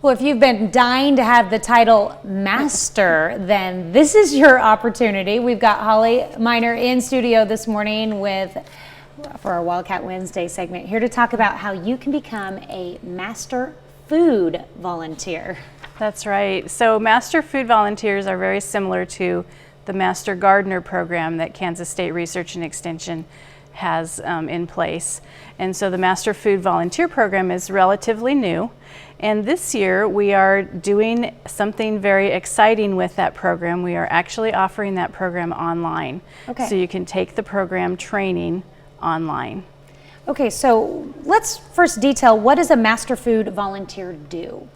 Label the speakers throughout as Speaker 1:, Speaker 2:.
Speaker 1: Well, if you've been dying to have the title Master, then this is your opportunity. We've got Holly Miner in studio this morning for our Wildcat Wednesday segment, here to talk about how you can become a Master Food Volunteer.
Speaker 2: That's right. So Master Food Volunteers are very similar to the Master Gardener program that Kansas State Research and Extension has in place. And so the Master Food Volunteer program is relatively new. And this year we are doing something very exciting with that program. We are actually offering that program online.
Speaker 1: Okay.
Speaker 2: So you can take the program training online.
Speaker 1: Okay, so let's first detail, what does a Master Food Volunteer do?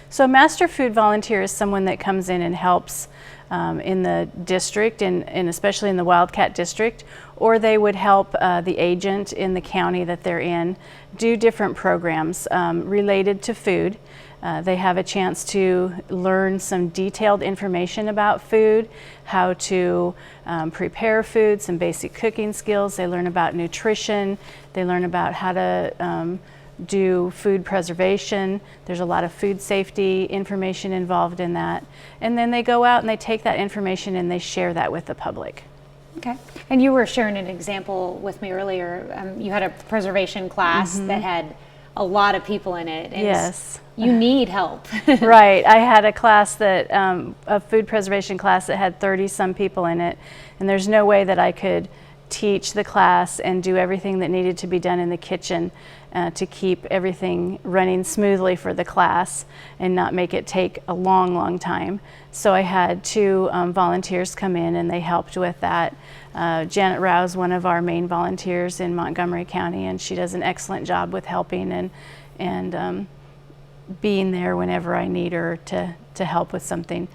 Speaker 2: So a Master Food Volunteer is someone that comes in and helps in the district, and especially in the Wildcat district, or they would help the agent in the county that they're in do different programs related to food. They have a chance to learn some detailed information about food, how to prepare food, some basic cooking skills. They learn about nutrition. They learn about how to do food preservation. There's a lot of food safety information involved in that. And then they go out and they take that information and they share that with the public.
Speaker 1: Okay. And you were sharing an example with me earlier. You had a preservation class that had a lot of people in it. And
Speaker 2: yes.
Speaker 1: You need help.
Speaker 2: Right. I had a class that, a food preservation class that had 30 some people in it. And there's no way that I could teach the class and do everything that needed to be done in the kitchen to keep everything running smoothly for the class and not make it take a long time. So I had two volunteers come in and they helped with that. Janet Rouse, one of our main volunteers in Montgomery County, and she does an excellent job with helping and being there whenever I need her to help with something.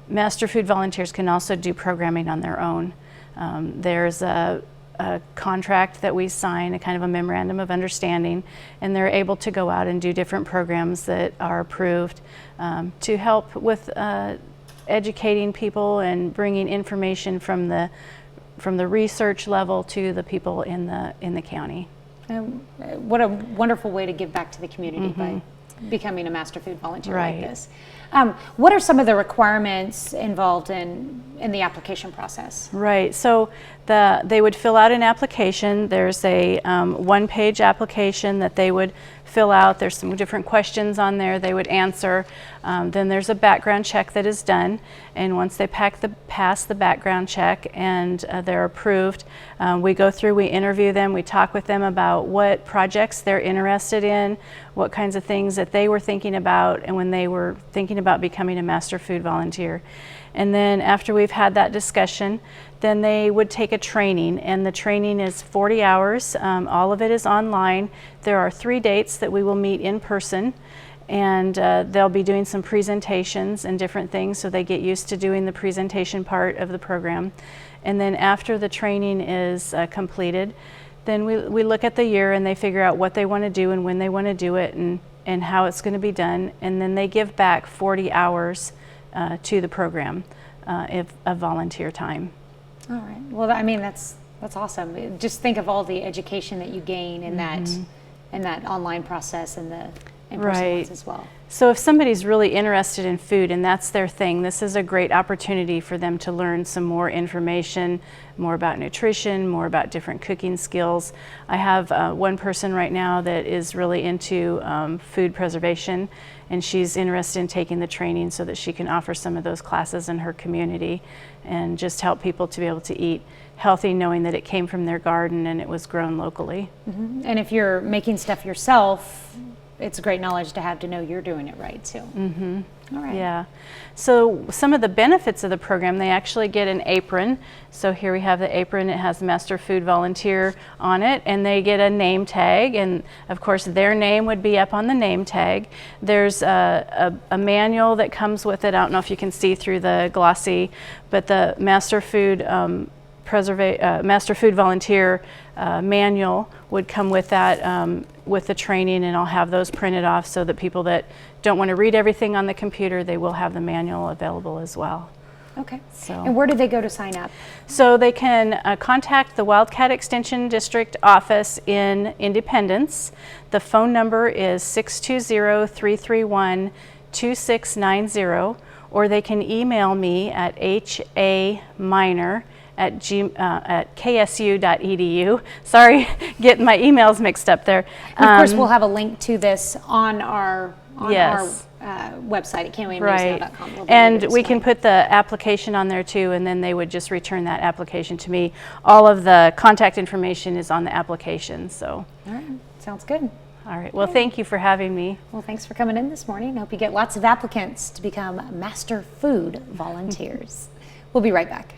Speaker 2: Master Food Volunteers can also do programming on their own. There's a contract that we sign, a kind of a memorandum of understanding, and they're able to go out and do different programs that are approved to help with educating people and bringing information from the research level to the people in the county.
Speaker 1: What a wonderful way to give back to the community by becoming a Master Food Volunteer like this. What are some of the requirements involved in the application process?
Speaker 2: Right, so they would fill out an application. There's a one-page application that they would fill out. There's some different questions on there they would answer. Then there's a background check that is done, and once they pass the background check and they're approved, we go through, we interview them, we talk with them about what projects they're interested in, what kinds of things that they were thinking about and when they were thinking about becoming a Master Food Volunteer. And then after we've had that discussion, then they would take a training, and the training is 40 hours. All of it is online. There are 3 dates that we will meet in person, and they'll be doing some presentations and different things, so they get used to doing the presentation part of the program. And then after the training is completed, then we look at the year and they figure out what they want to do and when they want to do it and how it's going to be done, and then they give back 40 hours to the program of volunteer time.
Speaker 1: All right. Well, I mean, that's awesome. Just think of all the education that you gain in that online process and the in-person ones as well.
Speaker 2: So if somebody's really interested in food and that's their thing, this is a great opportunity for them to learn some more information, more about nutrition, more about different cooking skills. I have one person right now that is really into food preservation, and she's interested in taking the training so that she can offer some of those classes in her community and just help people to be able to eat healthy, knowing that it came from their garden and it was grown locally.
Speaker 1: And if you're making stuff yourself, it's a great knowledge to have to know you're doing it right too. All right.
Speaker 2: Yeah. So some of the benefits of the program, they actually get an apron. So here we have the apron. It has Master Food Volunteer on it, and they get a name tag, and of course their name would be up on the name tag. There's a manual that comes with it. I don't know if you can see through the glossy, but the Master Food Master Food Volunteer manual would come with that, with the training, and I'll have those printed off so that people that don't want to read everything on the computer, they will have the manual available as well.
Speaker 1: Okay.
Speaker 2: So,
Speaker 1: and where do they go to sign up?
Speaker 2: So they can contact the Wildcat Extension District office in Independence. The phone number is 620-331 2690, or they can email me at haminer@ksu.edu. Sorry, getting my emails mixed up there.
Speaker 1: And of course, we'll have a link to this on our
Speaker 2: Yes.
Speaker 1: website at
Speaker 2: Right.
Speaker 1: canwayandnewsnow.com.
Speaker 2: And we can put the application on there too, and then they would just return that application to me. All of the contact information is on the application, so.
Speaker 1: All right, sounds good.
Speaker 2: All right, well, thank you for having me.
Speaker 1: Well, thanks for coming in this morning. Hope you get lots of applicants to become Master Food volunteers. We'll be right back.